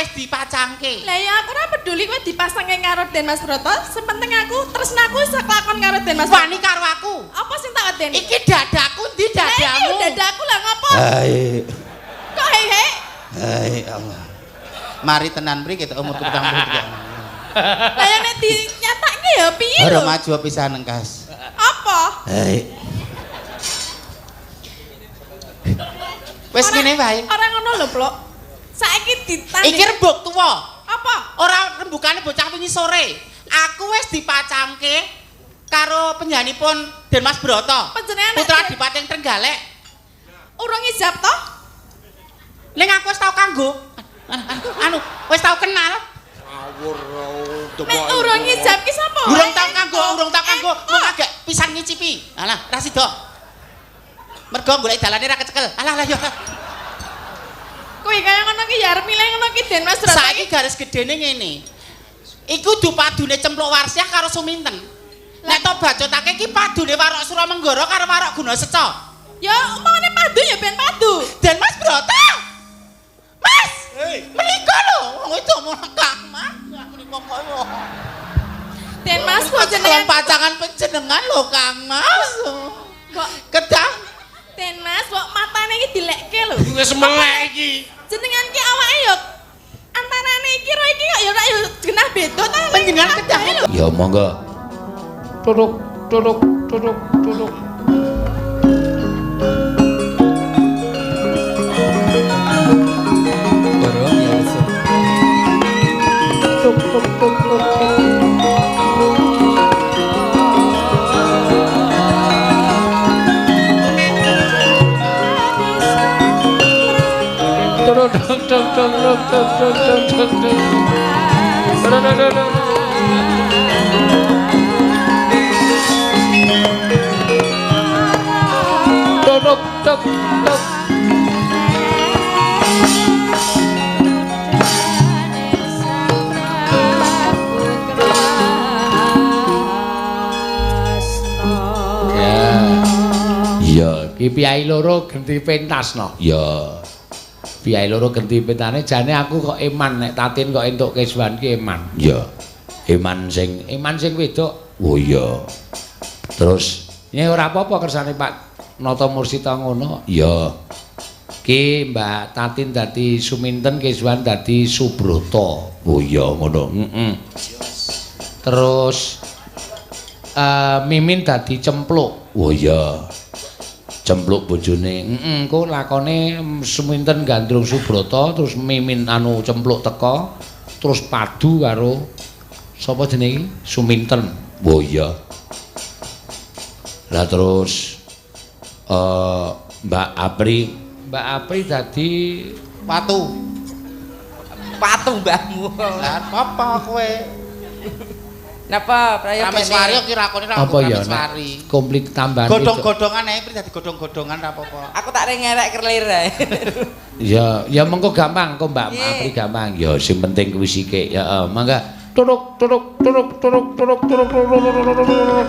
wis dipacangke. Lah ya aku ora peduli kowe dipasangke karo Den Mas Broto, sepenting aku tresnaku seklakon karo Den Mas. Wani karo aku. Apa sing tak wedeni? Iki dadaku ndi dadamu? Iki dadaku lah ngopo? Hai. Kok hehe? Hai Allah. Mari tenan mriki kita umur 73. Lah ya nek dinyatake ya piye Ora lho? maju pisan engkas. Apa? Hai. Wis ngene wae. Ora ngono lho, Plok. Saiki ditanding. Iki rembug tuwa. Apa? Ora rembugane bocah wingi sore. Aku wis dipacangke karo penyanipun Den Mas Broto. Panjenengan Putra Dipating Trenggalek. urung ijab toh? Ning aku wis tau kanggo. Anu, wis tau kenal. Ngawur Nek urung ijab ki sapa? Urung tau kanggo, mung agak pisan ngicipi. Alah, ra sida. Mergo golek dalane ra kecekel. Alah yo. Kowe kaya ngono ki ya arep milih ngono ki Den Mas Broto. Saiki garis gedene ngene. Iku dupadune Cempluk Warsiah karo Suminten. Nek to bacotake iki padune Warok Suramenggara karo Warok Gunaseca. Ya umpamane padu ya ben padu. Den Mas Broto. Mas! Menika lho, wong itu mau Kang Mas. Menika koyo. Den Mas kok Jenengan jenengan pacangan panjenengan lho Kang Mas. kok Kedah. Den Mas kok matane iki dilekke lho. Wis melek iki. Jenengan ki awake ya antarane iki karo iki kok ya ora ya genah beda ta. Panjenengan kedah lho. Ya monggo. Turuk, turuk, turuk, turuk. Barang ya wis. Tuk, tuk, tuk, tuk, tuk. Turuk, tuk, tuk, tuk, tuk, tuk, tuk, tuk, tuk, tuk. Turuk, tuk, tuk, tuk. Turuk, tuk, tuk. Ya, Ki piyai loro genti pentasno. ya. Piyai loro genti pentane jane aku kok eman nek Tatin kok entuk keswan ki eman. Ya. Eman sing Eman sing wedok. oh ya. Terus Ya ora apa-apa kersane Pak Nata Mursita ngono. ya. Ki Mbak Tatin dadi Suminten keswan dadi Subroto. Oh ya ngono. Terus Mimin dadi Cempluk. Oh ya. Cempluk bojone. Engko lakone Suminten gandrung Subroto terus Mimin anu Cempluk teko terus padu karo sapa jenenge iki? Suminten. Oh ya. Lah terus Mbak Mbak Apri dadi Patu. Patu mbahmu. Lah apa kowe? Napa prayoga Prameswari kok kirakone ra apa ya Prameswari. nek komplit tambahan Godhong-godhongan ae pri dadi godhong-godhongan ra apa-apa. Aku tak ngerek kelir ae. Ya mengko gampang kok Mbak Apri gampang. ya sing penting kuwi sithik ya mangga Turuk turuk turuk turuk turuk turuk turuk.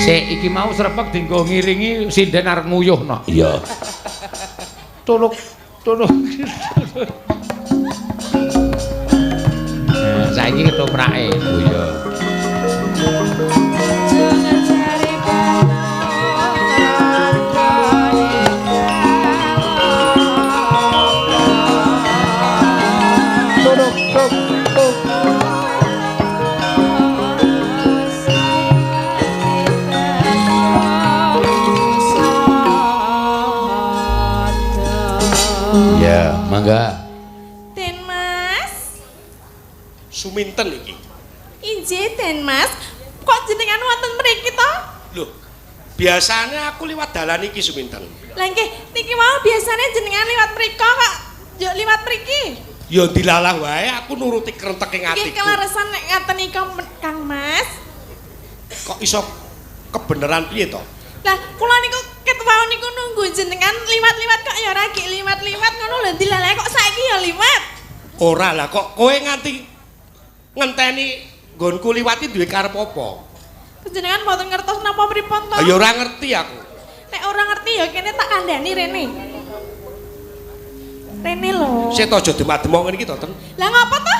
Sik iki mau srepeg dienggo ngiringi sinden arep nguyuhno. ya Turuk turuk. Saiki ketoprake. oh ya Turuk turuk turuk. ya mangga Den Mas, Suminten iki. injih Den Mas, kok jenengan wonten mriki to? Lho, biasane aku liwat dalan iki Suminten. Lah nggih, niki mau biasane jenengan liwat mriko kok yo liwat mriki. Ya dilalah wae aku nuruti krenteking Nggih atiku. keleresan nek ngaten iki Kang Mas. Kok iso kebeneran piye to? Lah kula niku ket wau niku nunggu jenengan liwat-liwat kok ya ora gek liwat-liwat ngono lho dilalah kok saiki ya liwat. Ora lah kok kowe nganti ngenteni nggonku liwati duwe karep apa? Panjenengan mboten ngertos napa pripun to? Ya ora ngerti aku. Nek ora ngerti ya kene tak kandhani rene. Rene lho. Sik aja demak-demok ngene iki to, Ten. Lah ngapa to?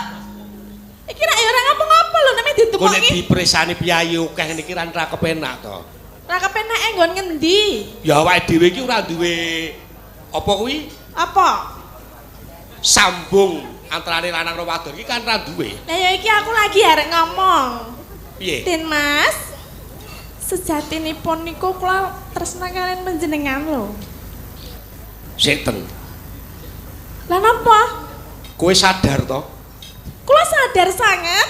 Iki rak ya ora ngapa-ngapa lho nek Kok nek ditemoki. dipresani piyayi akeh ngene iki ra kepenak to. Ora kepenake nggon ngendi? Ya awake dhewe iki ora duwe apa kuwi? Apa? Sambung antarane lanang karo wadon iki kan ra duwe. Lah ya iki aku lagi arek ngomong. Piye? Den Mas, sejatinipun niku kula tresna kalian panjenengan lho. Sik, Ten. Lah napa? Kowe sadar to? Kula sadar sangat.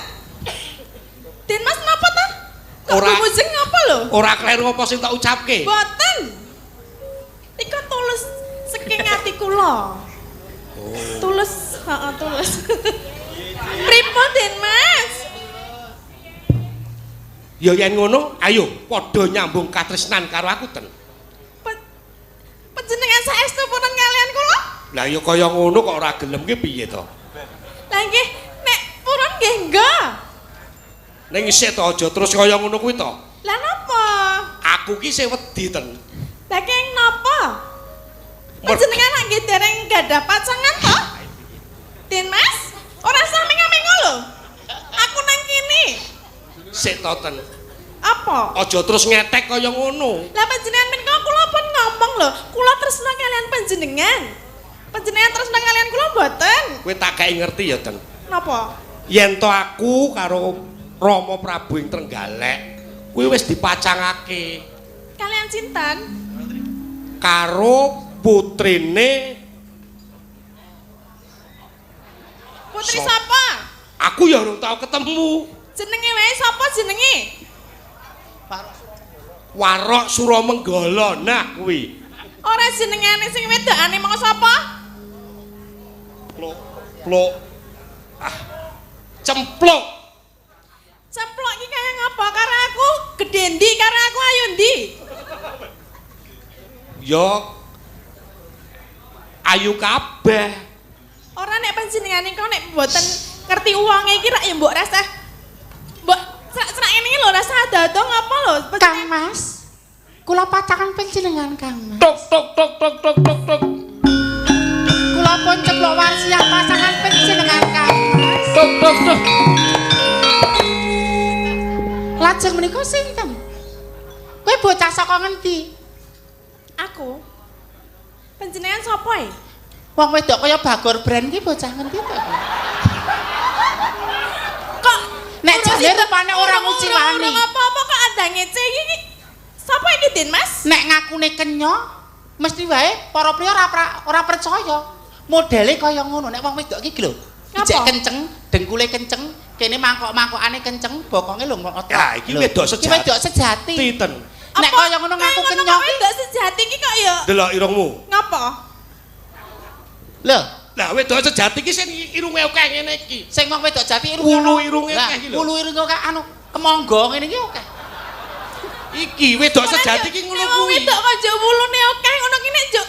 Den Mas napa to? Kok Ora- mujeng ngapa lho? Ora kleru apa sing tak ucapke? Boten. Iku tulus saking ati kula. Tulus, heeh tulus. Pripun Den Mas? Ya yen ngono, ayo padha nyambung katresnan karo aku, Ten. Panjenengan saestu purun kalian kula? Lah ya kaya ngono kok ora gelem ki piye to? Lah nggih, nek purun nggih enggak. Ning isih to aja terus kaya ngono kuwi to. Lah napa? Aku ki sing wedi, Ten. Lah keng napa? Panjenengan nggih dereng gadah pacangan to? Den Mas, ora sami ngamengo lho. Aku nang kene. Sik to, Ten. Apa? Aja terus ngetek kaya ngono. Lah panjenengan menika kula pun ngomong lho, kula tresna kalian panjenengan. Panjenengan tresna kalian kula mboten. Kowe tak gawe ngerti ya, Ten. Napa? Yen to aku karo Rama Prabu ing Trenggalek, kuwi wis dipacangake Kalian sinten? karo putrine. Putri Sop. sapa? Aku ya urung tau ketemu. Jenenge wae sapa jenenge? Warok Suramenggala nah kuwi. Ora jenengane sing wedokane mong sapa? Pluk pluk. Ah. Cempluk. Cemplok iki kaya ngapa karo aku? Gedhe ndi karo aku ayo ndi? Ya ayu kabeh. Ora nek panjenengane kok nek mboten ngerti uwange iki rak ya mbok reseh. Mbok serak-serak ngene iki lho rasah dadong apa lho? Kang Mas, kula pacangan panjenengan Kang Mas. Tok tok tok tok tok tok tok. Kula pun ceplok warsiah pasangan panjenengan Kang Mas. Tok tok tok. Lajeng menika sinten? Kowe bocah saka ngendi? Aku. Panjenengan sapa e? Wong wedok kaya Bagor Brand ki bocah ngendi to? Kok Nek jane rupane ora nguciwani. Apa-apa kok ada ngece iki? Sapa iki Den Mas? Nek ngakune kenya, mesti wae para priya ora percaya. Modele kaya ngono nek wong wedok iki lho. Ngapa? Ijek kenceng, dengkule kenceng, kene mangkok-mangkokane kenceng, bokonge lho ngotot. Ya, iki Lho, wedok iki sejati. wedok sejati. Titen. Nek kaya ngono ngaku kenya kok ki. wedok sejati iki kok ya Delok irungmu. ngapa? Lho, Lah wedok sejati iki sing irunge akeh ngene iki. sing wong wedok jati Wulu irunge Lah, akeh iki lho. wulu irunge akeh anu kemangga ngene iki akeh. Iki wedok sejati iki ngono Wong kuwi. wedok kok njuk wulune akeh ngono ki nek njuk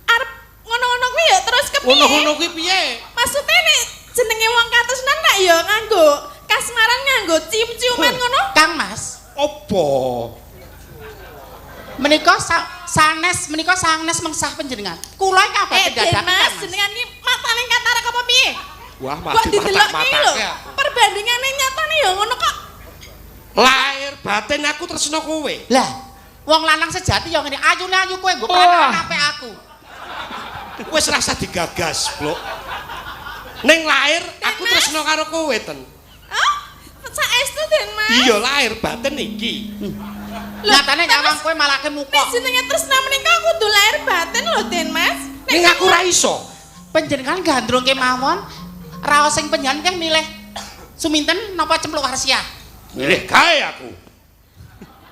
arep ngono-ngono kuwi ya terus kepiye? Ngono-ngono kuwi piye? Maksudnya nek jenenge wong katresnan nek ya nganggo kasmaran nganggo cium-ciuman ngono. Kang Mas, Apa? menika sanes menika sanes mengsah panjenengan. Kula iki kabeh Den dadakan Mas, Mas. jenengan iki matane katarek apa piye? Wah, Kok mati didelok iki lho. matak-matake. Perbandingane nyatane ya ngono kok. Lahir batin aku tresno kowe. Lah, wong lanang sejati ya ngene, ayune ayu kowe nggo peranan apik aku. Wis rasa digagas, Blok. Ning lahir aku tresno karo kowe, Ten. Hah? Saestu Den Mas. Iya lahir batin iki. Nyatane nyawang kowe malake muka. Nek jenenge tresna menika kudu lahir batin lho Den Mas. Ning aku ra iso. Panjenengan gandrung kemawon, raos sing panjenengan kan milih Suminten napa Cempluk Warsiah? Milih kae aku.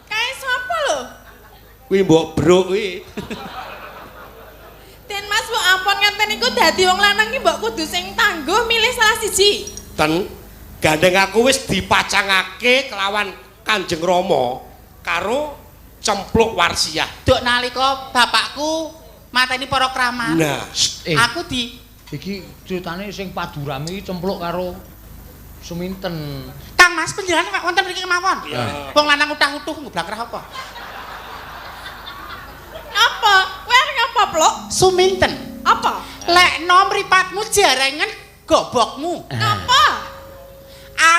Kae sapa lho? Kuwi mbok bruk kuwi. Den Mas mbok ampun ngenten niku dadi wong lanang iki mbok kudu sing tangguh milih salah siji. Ten gandeng aku wis dipacangake kelawan Kanjeng Rama karo Cempluk Warsiah. Duk nalika bapakku mateni para kramat. Nah, Aku di Iki ceritane sing padurame iki cempluk karo Suminten. Kang Mas panjenengan wonten mriki kemawon. Wong lanang utah-utuh ngblangkrah apa? Apa? Kowe arep apa, Plok? Suminten. Apa? Lekno mripatmu jarengen gobokmu. Apa?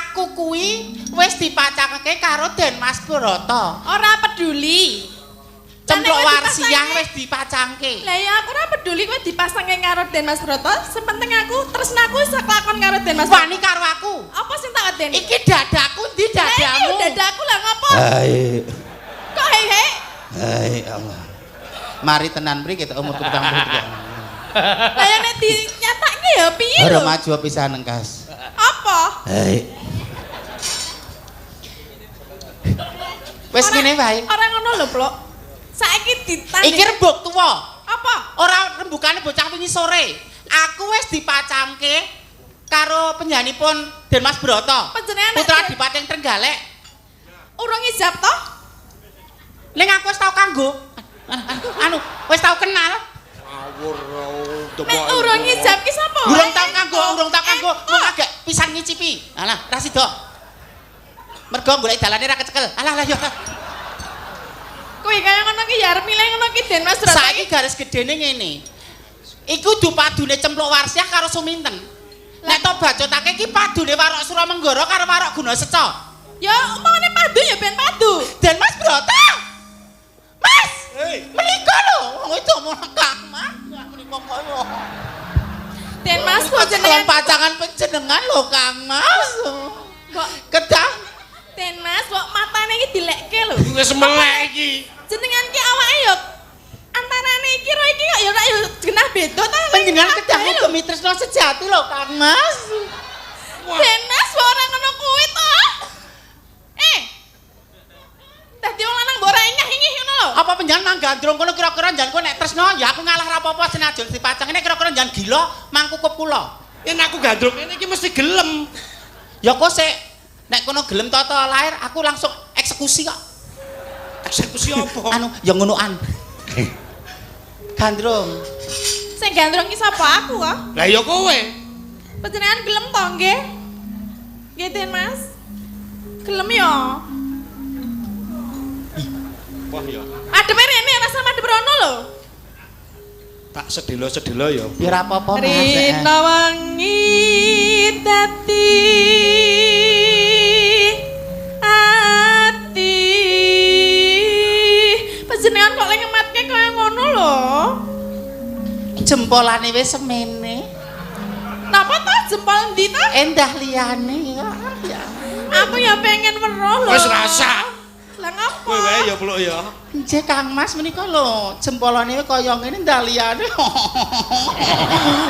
Aku kuwi wis dipacangke karo Den Mas Broto. Ora peduli. Cemplok Lah, nek warsiah dipasangke- wis dipacangke. Lah ya aku ora peduli kowe dipasangke karo Den Mas Broto, sing penting aku tresnaku iso kelakon karo Den Mas Broto. Wani karo aku. Apa sing tak wedeni? Iki dadaku ndi Lah iki dadamu? dadaku lah ngopo? Hai. Kok hehe? Hai Allah. Mari tenan mriki kita umur 43. Lah ya nek dinyatake ya piye Ora lho? maju pisan engkas. Apa? Hai. Wis ngene wae. Ora ngono lho, Plok. Saiki ditanding. Iki rembug tuwa. Apa? Ora rembugane bocah wingi sore. Aku wis dipacangke karo penyanipun Den Mas Broto. Panjenengan Putra Adipati Trenggalek. urung ijab toh? Ning aku wis tau kanggo. Anu, wis tau kenal. Ngawur Nek urung ijab ki sapa? Urung tau kanggo, mung agak pisan ngicipi. Alah, ra sida. Mergo golek dalane ra kecekel. Alah yo. Kowe kaya ngono ki ya arep milih ngono ki Den Mas Broto. Saiki garis gedene ngene. Iku kudu padune cempluk warsiah karo suminten. Nek to bacotake iki padune warok Suramanggara karo warok Gunaseca. Ya umpamane padu ya ben padu. Den Mas Broto. Mas, Hei, menika lho, wong itu mau Kang Mas. Menika koyo. Den Mas kok Jenengan jenengan pacangan panjenengan lho Kang Mas. kok Kedah. Den Mas kok matane iki dilekke lho. wis melek iki. Jenengan ki awake ya antarane iki karo iki kok ya ora ya genah beda ta. Panjenengan kedah ngugemi tresna sejati lho Kang Mas. Den Mas kok ora ngono kuwi to. Dadi wong lanang mbok ora ingih-ingih ngono lho. Apa panjenengan nang gandrung kono kira-kira njan kowe nek tresna ya aku ngalah ra apa-apa senajan dipacang nek kira-kira njan gila mangkukup kula. Yen aku gandrung ngene iki mesti gelem. Ya kok sik nek kono gelem tata lahir aku langsung eksekusi kok. Eksekusi apa? Anu ya ngonoan. Gandrung. Sing gandrung ki sapa aku kok? Lah ya kowe. Panjenengan gelem to nggih? Nggih Den Mas. Gelem ya. Wah ya. Adepe rene ora sama adep rono lho. Tak sedelo-sedelo ya. Ya ora apa-apa Mas. Rina wangi dadi ati. Panjenengan kok lek ngematke kaya ngono lho. Jempolane wis semene. Napa ta jempol ndi ta? Endah liyane ya. Aku ya pengen weruh lho. Wis rasa. Lah ngapa? Kowe wae ya Pluk ya. Nggih Kang Mas menika lho jempolane kaya ngene ndah liyane.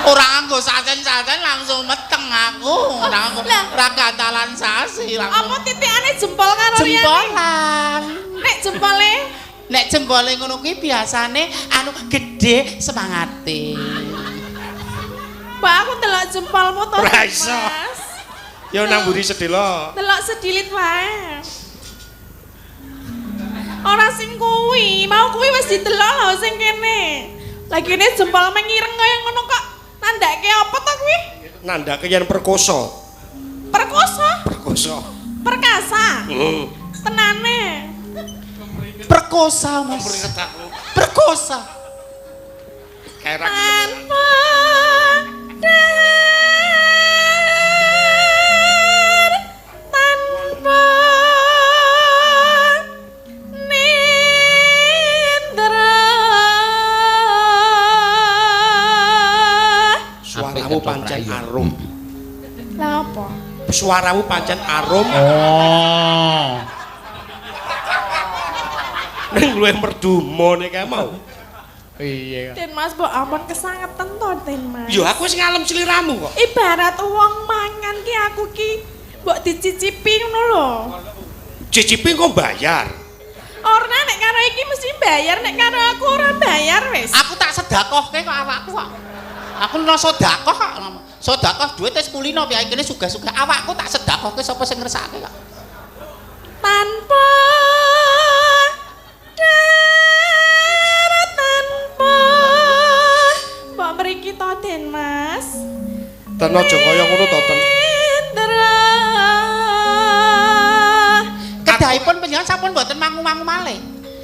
Ora nganggo sasen-sasen langsung meteng aku. Ora ora gantalan sasi langsung. Apa titikane jempol karo liyane? Jempolan. Nek jempole ngono kuwi biasane anu gedhe semangate. Mbak aku delok jempolmu to. Ora iso. Mas. Ya nang mburi sedelo. Delok sedilit wae. Ora sing kuwi, mau kuwi wis didelok lho sing kene. Lah kene jempol mengireng kaya ngono kok. Nandake apa to kuwi? Nandake yen perkosa. Perkosa, Perkosa. perkasa. Tenane. Perkosa Mas. Peringet aku. Perkosa. Kerak. Tanpa tanpa nindra. Suaramu pancen arum. Lah apa? Suaramu pancen arum. Oh. Ning luwih merdumo nek kae mau. Iya. Den Mas mbok ampun kesangetan to Den Mas. Ya aku wis ngalem sliramu kok. Ibarat wong mangan ki aku ki mbok dicicipi ngono lho. Cicipi kok bayar. Ora nek karo iki mesti bayar, nek karo aku ora bayar wis. Aku tak sedakohke kok awakku kok. Aku no sedekah kok. Sedekah duit wis kulino piye kene sugih-sugih awakku tak sedakohke sapa sing ngersakake kok. Tanpa tanpa mbok mriki to Den Mas. Ten aja kaya ngono to, Ten. Indra Wahipun panjenengan sampun mboten mangu-mangu malih.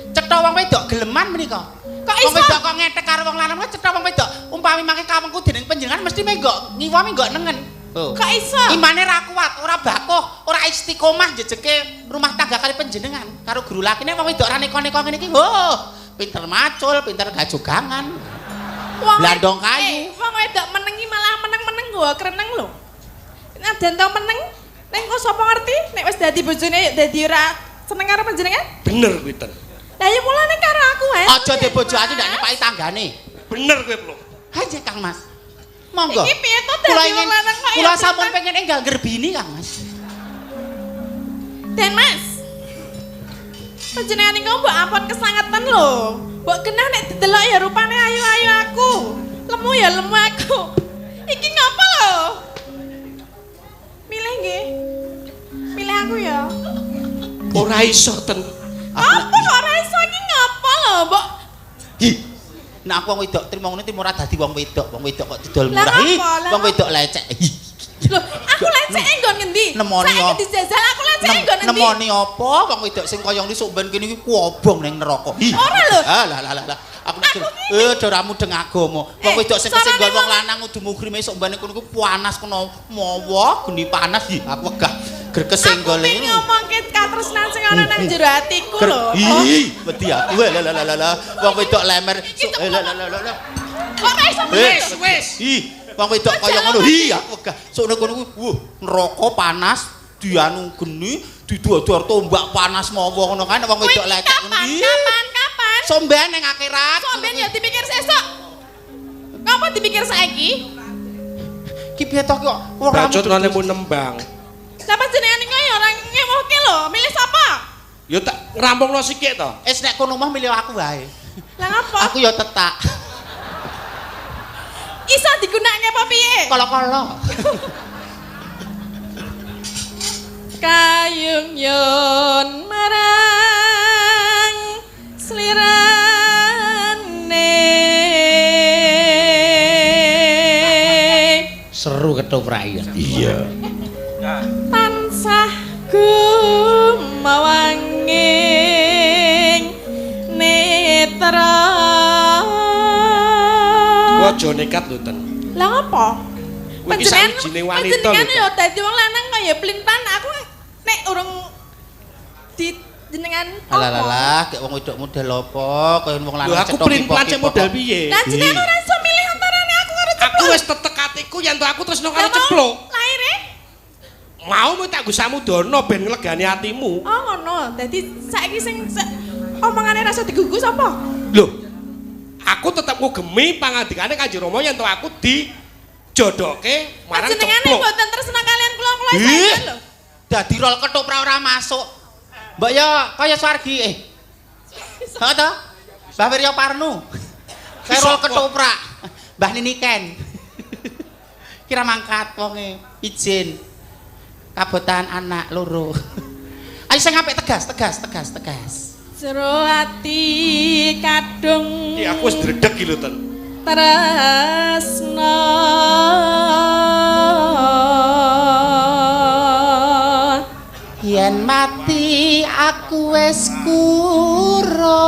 Cetha wong wedok geleman menika. Kok Wong iso? wedok kok ngetek karo wong lanang cetha wong wedok. Umpami mangke kawengku dening panjenengan mesti menggok ngiwa menggok nengen. Oh. Kok iso? Imane ra kuat, ora bakuh, ora istiqomah jejeke rumah tangga kali panjenengan karo guru lakine wong wedok ra neko-neko ngene iki. Oh, pinter macul, pinter gajogangan. Blandong kayu. Wong wedok menengi malah meneng-meneng gua kreneng lho. Nek den tau meneng, nek kok sapa ngerti nek wis dadi bojone dadi ora seneng karo panjenengan? Bener kuwi, Ten. Lah ya mulane karo aku wae. Aja de bojo ati ndak nyepaki tanggane. Bener kuwi, Pluk. Aja Kang Mas. Monggo. Iki piye to dadi wong lanang kok Kula sampun pengen enggal gerbini Kang Mas. Den Mas. Panjenengan niku mbok ampun kesangetan lho. Mbok genah nek didelok ya rupane ayu-ayu aku. Lemu ya lemu aku. Iki ngapa lho? Milih nggih. Milih aku ya. Ora iso, Ten. Apa kok ora iso iki ngapa lho, Mbok? Hi. Nek aku wong wedok trimo ngene timur dadi wong wedok kok didol Lah murah. Hi. ngapa? Lah Wong wedok lecek. Hi. Lho, aku leceke nggon ngendi? Nemoni Saiki yo. dijajal aku leceke nggon ngendi? Nemoni apa? Wong wedok sing kaya ngene sok ben kene iki kuobong ning neraka. Hi. Ora lho. Ah lah. Aku nek ora mudeng agama. Wong wedok sing kesenggol wong lanang kudu mugrime sok ben kono iku panas kena mawa geni panas. Hi, aku wegah greges senggol Aku ngomongke katresnan sing ana nang jero atiku lho. Hi, wedi aku. Lah. Wong wedok lemer. Lah. Kok ora iso Wis. Hi, wong wedok kaya ngono. Hi, aku wegah. Sok nek kono kuwi, neraka panas, dianu geni, diduar-duar tombak panas mawa ngono kan wong wedok lecek ngono. Kapan? Somben ning akhirat. Somben ya dipikir sesuk. Ngapa dipikir saiki? Ki piye to kok wong Bacot nemu nembang. Lah panjenengan niku ya ora ngewohke lho, milih sapa? Ya tak ngerampungno sikik to. Wis nek kono mah milih aku wae. Lah ngapa? Aku ya tetak. Iso digunakake apa piye? Kala-kala. Kayung yon marang slirane. Seru ketoprak ya. Iya. Tansah gumawanging netra. Aja nekat lho, Ten. Lah apa? Kuwi iki sawijine wanita lho. Panjenengan ya dadi wong lanang kaya plintan aku nek urung di jenengan Alah, kayak wong wedok model apa? Kaya wong Lho lanang aku print-plan cek model piye? Lah jenengan ora iso milih antarane aku karo Aku ceplok. wis tetek atiku yen to aku tresno karo ceplok. Laire? Mau tak nggo samudana ben nglegani atimu. Oh ngono. Dadi saiki sing omongane rasa digugus apa? Lho. Aku tetep ngugemi pangandikane Kanjeng Rama yen to aku dijodoke marang Panjenengane ceplok. mboten tresna kalian kula-kula saiki lho. Dadi rol ketoprak ora masuk. Mbak ya kaya Swargi Heeh to? Mbah Wirya Parnu. Kaya rol ketoprak. Mbah Nini Ken. Kira mangkat wonge izin. Kabotan anak loro. Ayo sing apik tegas. Jero ati kadung Iki aku wis dredeg iki lho, Ten. tresna. Yen mati aku wis kuro.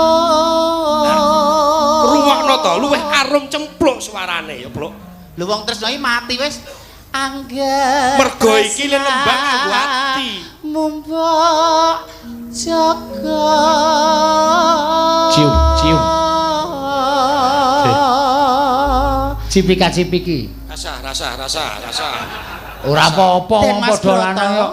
Ruwakno to, luwih arum cempluk suarane ya, Pluk. Lho wong tresno iki mati wis. Angger Mergo iki lembang nganggo ati. Mumpuk jaga. Cium. Cipika-cipiki. Rasa. Ora apa-apa Den wong Mas padha lanang Broto, yo.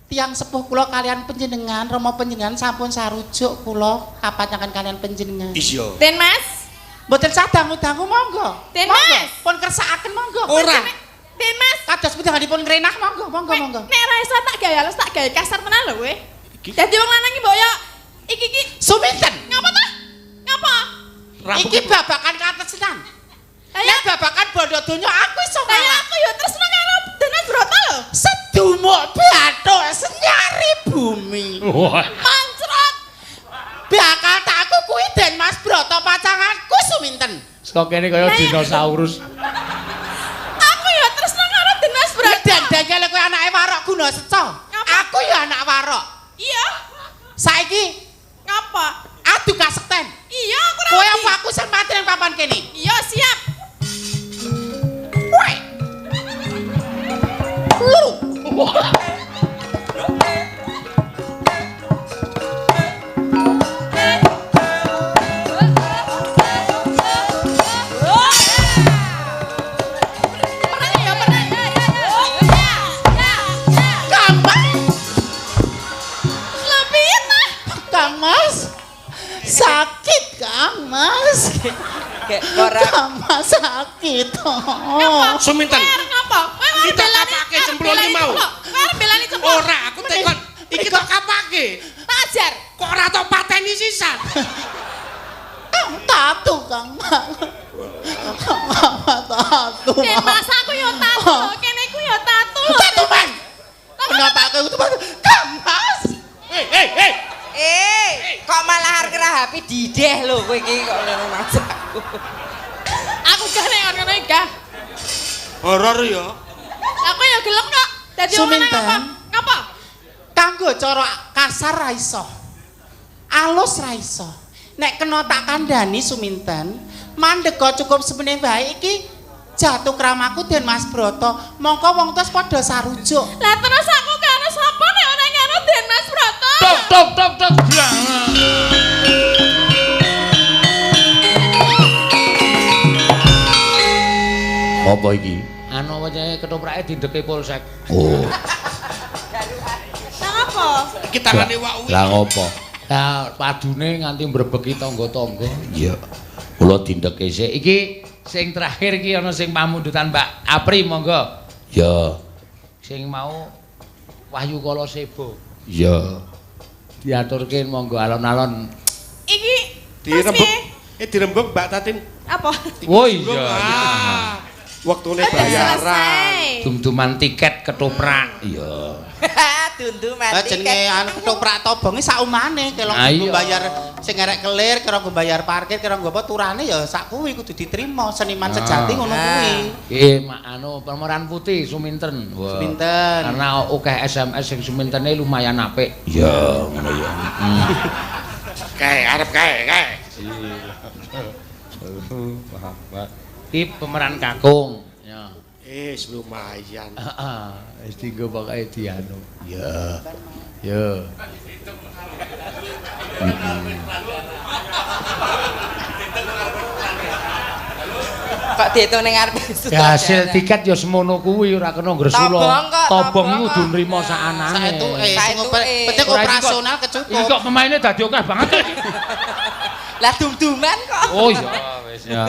Tiang sepuh kula kalian panjenengan, Rama panjenengan sampun sarujuk kula kapanjangan kalian panjenengan. Iya. Den Mas, Mboten sadangu-dangu monggo. Den Monggo, Mas. pun kersakaken monggo. Ora. Den Mas. Kados panjenenganipun ngrenah monggo. Nek ora iso tak gawe halus tak gawe kasar tenan lho kowe. Dadi wong lanang iki mbok yo iki Suminten. ngapa ta? Ngapa? Iki babakan katresnan. Nek babakan bondo donya aku iso Lah ngalah. aku yo tresno karo Den Mas Broto lho. Sedumuk bathuk senyari bumi. Mancrot. Bakal takku kuwi Den Mas Broto pacanganku suminten. Saka kene kaya dinosaurus. Aku yo tresno karo Den Mas Broto. Dan danyel kowe anake warok guna seca. Ngapa? Aku ya anak warok. Iya. Kang Mas. Sakit Kang Mas. Kayak ora Kang Mas sakit. Suminten. Ngapa? Kita kapake cemplung iki mau. Kowe arep belani cemplung. Ora, aku tekon iki tok kapake. Tak ajar. Kok ora tok pateni sisan? Tatu Kang Mas. Tatu. Den Mas aku yo tatu. Kene ku yo tatu. Tatu man. Kenapa aku itu Kang Mas? kok malah arep rahapi dideh lho kowe iki kok ngono Mas aku. Aku jane ngono iki, Gah. Horor ya. Aku ya gelem kok. Dadi wong lanang apa? Ngapa? Kanggo cara kasar ra iso. Alus ra iso. Nek kena tak kandhani Suminten, mandhega cukup semene wae iki jatuh kramaku Den Mas Broto. Mongko wong tos padha sarujuk. Lah terus aku karo sapa nek ora karo Den Mas Broto? Tok. Apa iki? Anu wae ketoprake dideke polsek. Oh, Lah apa? Iki tangane wak lah ngopo? Ya padune nganti mbrebeki tangga-tangga. Iya. Kula dindeke sik. Iki sing terakhir iki ana sing pamundutan Mbak Apri monggo. Ya. Sing mau Wahyu Kala Sebo. Ya. Diaturke monggo alon-alon. Iki dirembuk. Dirembuk Mbak Tatin. apa? Oh iya. Waktune Udah bayaran. selesai. Dum-duman tiket ketoprak. Iya. Dundu Lah mati. jenenge anu ketoprak tobonge saumane kelong Ah, iya. nggo bayar sing arek kelir, kira nggo bayar parkir, kira nggo apa turane ya sak kuwi kudu diterima seniman sejati ngono kuwi. Anu pemeran putih Suminten. Wah. Suminten. Karena akeh SMS sing Sumintene lumayan apik. Ya, ngono ya. Kae arep kae. Iki pemeran kakung. Ya. Lumayan. Heeh, wis dienggo pokoke dianu. Ya. Ya. Kok diitung ning arep Ya hasil tiket ya semono kuwi ora kena ngresula. Tobong kok, Tobong tobong iku kok. kudu nrimo sakanane. Saetuke sing Saetuke. penting Ora iki kok- operasional Iki kecukup. kok pemainnya dadi akeh banget. Lah dum-duman kok. Oh iya wis ya.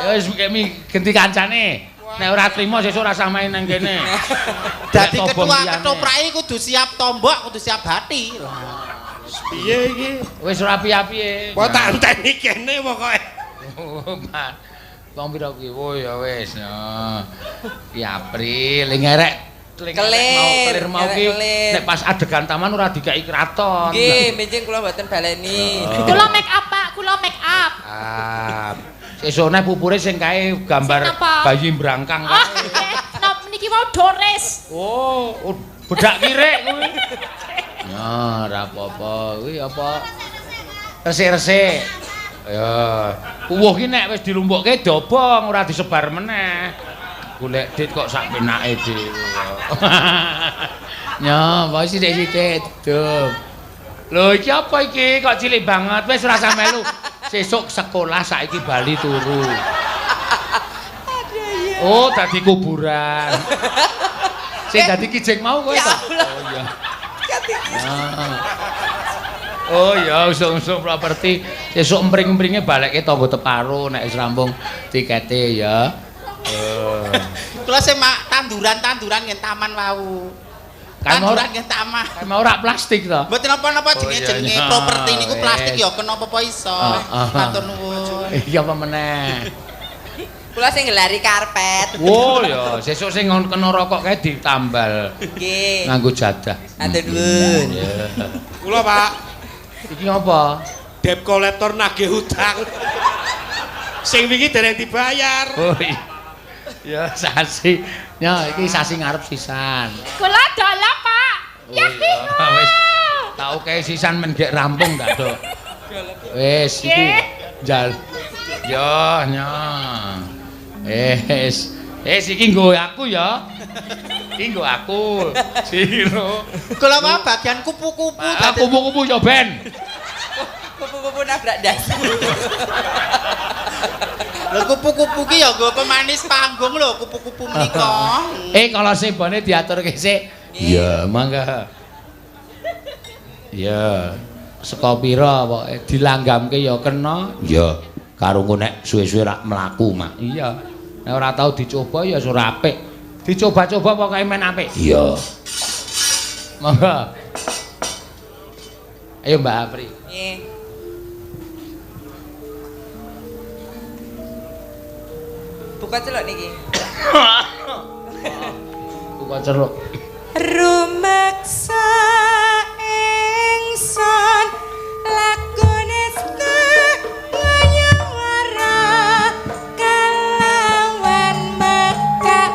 Ya wis kemi ganti kancane. Nek ora trimo sesuk ora usah main nang kene. Dadi Nek tobong ketua liyane. ketoprak kudu siap tombok, kudu siap hati. Piye iki? Wis ora piye-piye. Kok tak enteni kene pokoke. Wong pira kuwi? Oh ya wis ya. Ki April ngerek Kelir, mau ngerek ki kelir. nek pas adegan taman ora dikai kraton. Nggih, benjing kula mboten baleni. Kula make up, Pak. Kula make up. Ah. Sesuk nek pupure sing kae gambar Napa? bayi brangkang Oh, kae. nop niki mau Doris. Oh, bedak kirek kuwi. Ya, ora apa-apa. Kuwi apa? Resik-resik. Ya, uwuh ki nek wis dilumpukke dobong, ora disebar meneh. Golek dit kok sak penake dhewe. Ya, wae sithik-sithik dum. Lho iki apa iki kok cilik banget wis ora usah melu. Sesuk sekolah saiki bali turu. Oh, dadi kuburan. Sing dadi kijing mau kowe Ya to? Allah. Oh iya. Oh ya, usung-usung properti. Sesuk empring-empringe balekke tangga Teparo nek wis rampung tikete ya. Kula sing tanduran-tanduran ngen taman wau. Kan Tanduran ngen taman. Kan mau ora plastik to. Mboten napa-napa Oh, iya, jenenge iya. properti niku plastik Wes. ya kena apa iso. Ah. Matur nuwun. Iya apa meneh. Kula sing ngelari karpet. Oh ya, sesuk sing kena rokok kae ditambal Nggih. nganggo jadah. Matur nuwun. Ya. Kula Pak, Iki apa? debt collector nagih hutang. Sing wingi dereng dibayar. Oh iya. Ya sasi. Ya iki sasi ngarep sisan. Kula dalah, Pak. Oh iya. Wis tau kae sisan men gek rampung dak, Dok. Wis iki Nggih. jal. Yo nya. Wis Iki nggo aku ya. Iki nggo aku. Siro. Kalau apa bagian kupu-kupu tadi. Kupu-kupu ya ben. Kupu-kupu nabrak das. Lho kupu-kupu ki ya nggo pemanis panggung lho kupu-kupu menika. Kalau sebone diaturke sik. Iya, mangga. Ya, saka pira pokoke dilanggamke ya kena. Ya, karo engko nek suwe-suwe rak mlaku mak. Iya. Nek ora tau dicoba ya ora apik. Dicoba-coba pokoke men apik. Iya. Monggo. Ayo Mbak Apri. Nggih. Buka celuk niki. Buka ceruk. Rumaksa ingsun lakune ngayawara kalawan mekak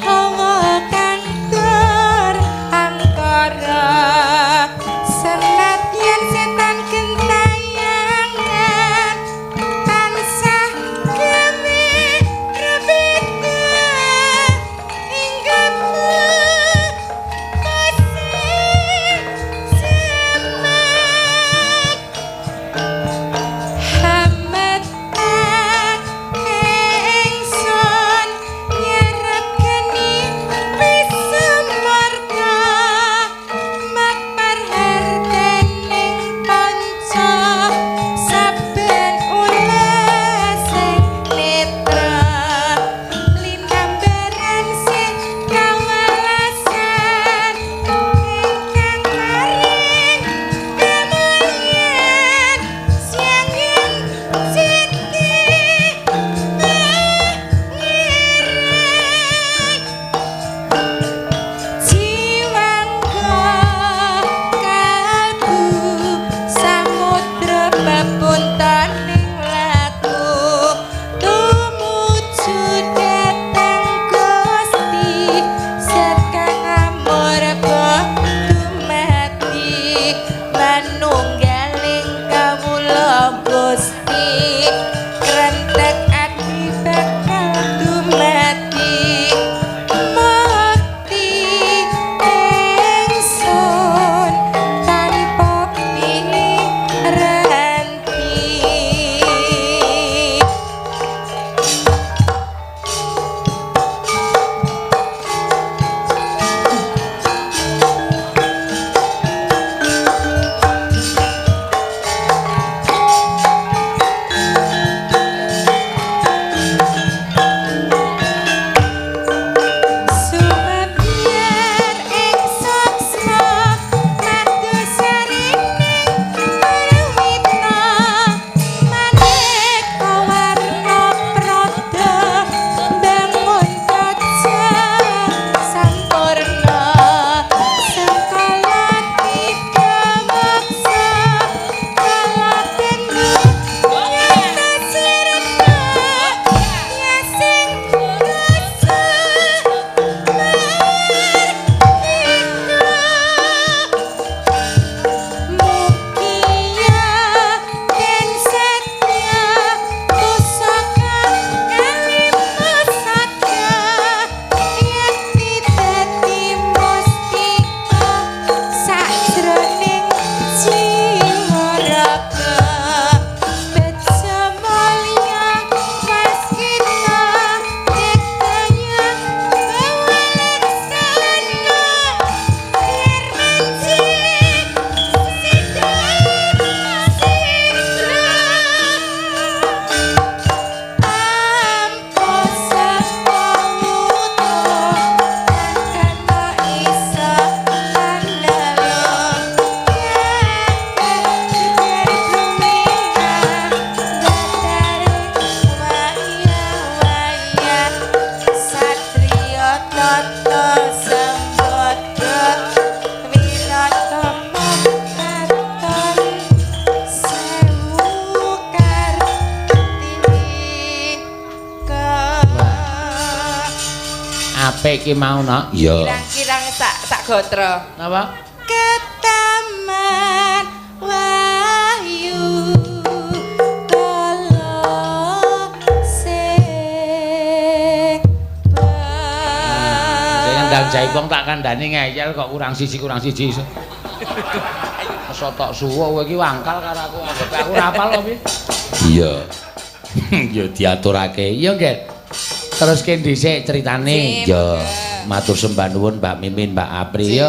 hawa kantor angkara senadyan setan gentayangan tansah kami rebita apik iki mau nak. Iya. Kirang-kirang sak gotra. Napa? Ketaman wahyu kala sing jaipong tak kandhani ngeyel kok kurang siji. Sotok suwo kowe iki wangkal karo aku, anggepe aku ora apal kok piye? Iya. Ya diaturake. Iya, Nggih. Terus ki dhisik critane. Ya, matur sembah nuwun Mbak Mimin, Mbak Apri ya.